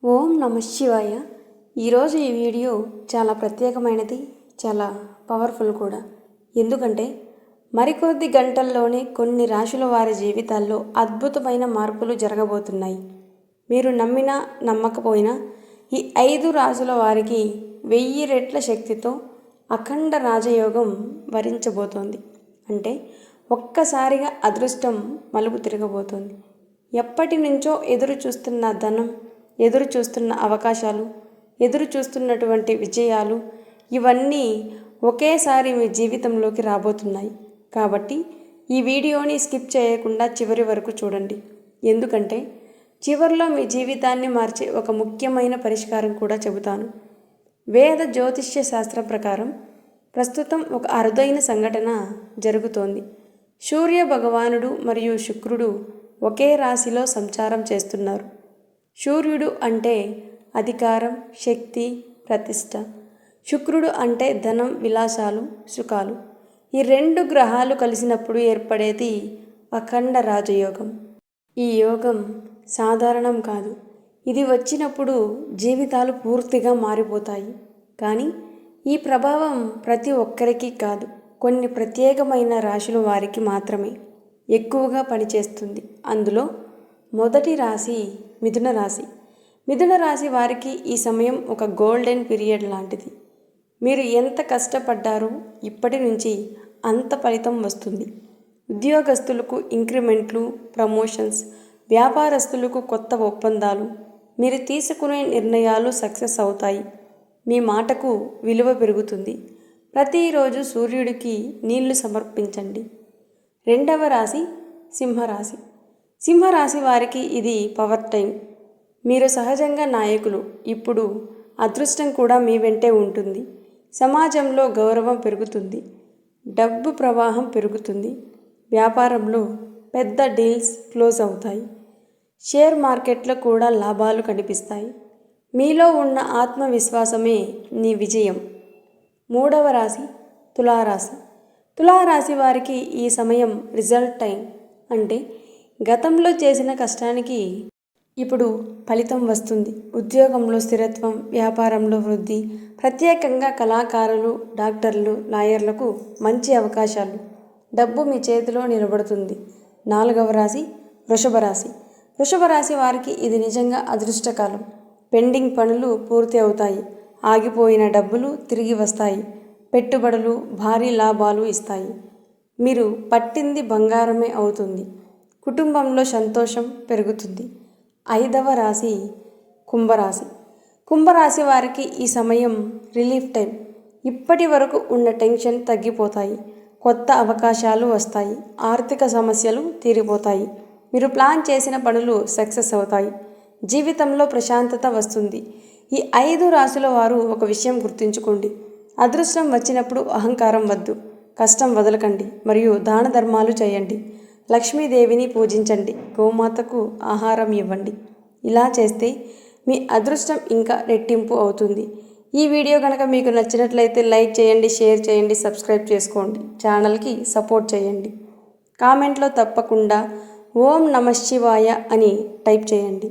ఓం నమ శివాయ. ఈరోజు ఈ వీడియో చాలా ప్రత్యేకమైనది, చాలా పవర్ఫుల్ కూడా. ఎందుకంటే మరికొద్ది గంటల్లోనే కొన్ని రాశుల వారి జీవితాల్లో అద్భుతమైన మార్పులు జరగబోతున్నాయి. మీరు నమ్మినా నమ్మకపోయినా ఈ 5 రాశుల వారికి 1000 రెట్ల శక్తితో అఖండ రాజయోగం వరించబోతోంది. అంటే ఒక్కసారిగా అదృష్టం మలుపు తిరగబోతోంది. ఎప్పటి నుంచో ఎదురు చూస్తున్న ధనం, ఎదురు చూస్తున్న అవకాశాలు, ఎదురు చూస్తున్నటువంటి విజయాలు ఇవన్నీ ఒకేసారి మీ జీవితంలోకి రాబోతున్నాయి. కాబట్టి ఈ వీడియోని స్కిప్ చేయకుండా చివరి వరకు చూడండి. ఎందుకంటే చివరిలో మీ జీవితాన్ని మార్చే ఒక ముఖ్యమైన పరిష్కారం కూడా చెబుతాను. వేద జ్యోతిష్య శాస్త్రం ప్రకారం ప్రస్తుతం ఒక అరుదైన సంఘటన జరుగుతోంది. సూర్య భగవానుడు మరియు శుక్రుడు ఒకే రాశిలో సంచారం చేస్తున్నారు. సూర్యుడు అంటే అధికారం, శక్తి, ప్రతిష్ట. శుక్రుడు అంటే ధనం, విలాసాలు, సుఖాలు. ఈ 2 గ్రహాలు కలిసినప్పుడు ఏర్పడేది అఖండ రాజయోగం. ఈ యోగం సాధారణం కాదు. ఇది వచ్చినప్పుడు జీవితాలు పూర్తిగా మారిపోతాయి. కానీ ఈ ప్రభావం ప్రతి ఒక్కరికి కాదు, కొన్ని ప్రత్యేకమైన రాశుల వారికి మాత్రమే ఎక్కువగా పనిచేస్తుంది. అందులో మొదటి రాశి మిథున రాశి. మిథున రాశి వారికి ఈ సమయం ఒక గోల్డెన్ పీరియడ్ లాంటిది. మీరు ఎంత కష్టపడ్డారో ఇప్పటి నుంచి అంత ఫలితం వస్తుంది. ఉద్యోగస్తులకు ఇంక్రిమెంట్లు, ప్రమోషన్స్, వ్యాపారస్తులకు కొత్త ఒప్పందాలు, మీరు తీసుకునే నిర్ణయాలు సక్సెస్ అవుతాయి. మీ మాటకు విలువ పెరుగుతుంది. ప్రతిరోజు సూర్యుడికి నీళ్లు సమర్పించండి. రెండవ రాశి సింహరాశి. సింహరాశి వారికి ఇది పవర్ టైం. మీరు సహజంగా నాయకులు. ఇప్పుడు అదృష్టం కూడా మీ వెంటే ఉంటుంది. సమాజంలో గౌరవం పెరుగుతుంది. డబ్బు ప్రవాహం పెరుగుతుంది. వ్యాపారంలో పెద్ద డీల్స్ క్లోజ్ అవుతాయి. షేర్ మార్కెట్లో కూడా లాభాలు కనిపిస్తాయి. మీలో ఉన్న ఆత్మవిశ్వాసమే మీ విజయం. మూడవ రాశి తులారాశి. తులారాశి వారికి ఈ సమయం రిజల్ట్ టైం. అంటే గతంలో చేసిన కష్టానికి ఇప్పుడు ఫలితం వస్తుంది. ఉద్యోగంలో స్థిరత్వం, వ్యాపారంలో వృద్ధి, ప్రత్యేకంగా కళాకారులు, డాక్టర్లు, లాయర్లకు మంచి అవకాశాలు, డబ్బు మీ చేతిలో నిలబడుతుంది. నాలుగవ రాశి వృషభ రాశి. వృషభ రాశి వారికి ఇది నిజంగా అదృష్టకాలం. పెండింగ్ పనులు పూర్తి అవుతాయి. ఆగిపోయిన డబ్బులు తిరిగి వస్తాయి. పెట్టుబడులు భారీ లాభాలు ఇస్తాయి. మీరు పట్టింది బంగారమే అవుతుంది. కుటుంబంలో సంతోషం పెరుగుతుంది. ఐదవ రాశి కుంభరాశి. కుంభరాశి వారికి ఈ సమయం రిలీఫ్ టైం. ఇప్పటి వరకు ఉన్న టెన్షన్ తగ్గిపోతాయి. కొత్త అవకాశాలు వస్తాయి. ఆర్థిక సమస్యలు తీరిపోతాయి. మీరు ప్లాన్ చేసిన పనులు సక్సెస్ అవుతాయి. జీవితంలో ప్రశాంతత వస్తుంది. ఈ 5 రాశుల వారు ఒక విషయం గుర్తుంచుకోండి. అదృష్టం వచ్చినప్పుడు అహంకారం వద్దు. కష్టం వదలకండి మరియు దాన ధర్మాలు చేయండి. లక్ష్మీదేవిని పూజించండి. గోమాతకు ఆహారం ఇవ్వండి. ఇలా చేస్తే మీ అదృష్టం ఇంకా రెట్టింపు అవుతుంది. ఈ వీడియో కనుక మీకు నచ్చినట్లయితే లైక్ చేయండి, షేర్ చేయండి, సబ్స్క్రైబ్ చేసుకోండి. ఛానల్కి సపోర్ట్ చేయండి. కామెంట్లో తప్పకుండా ఓం నమ శివాయ అని టైప్ చేయండి.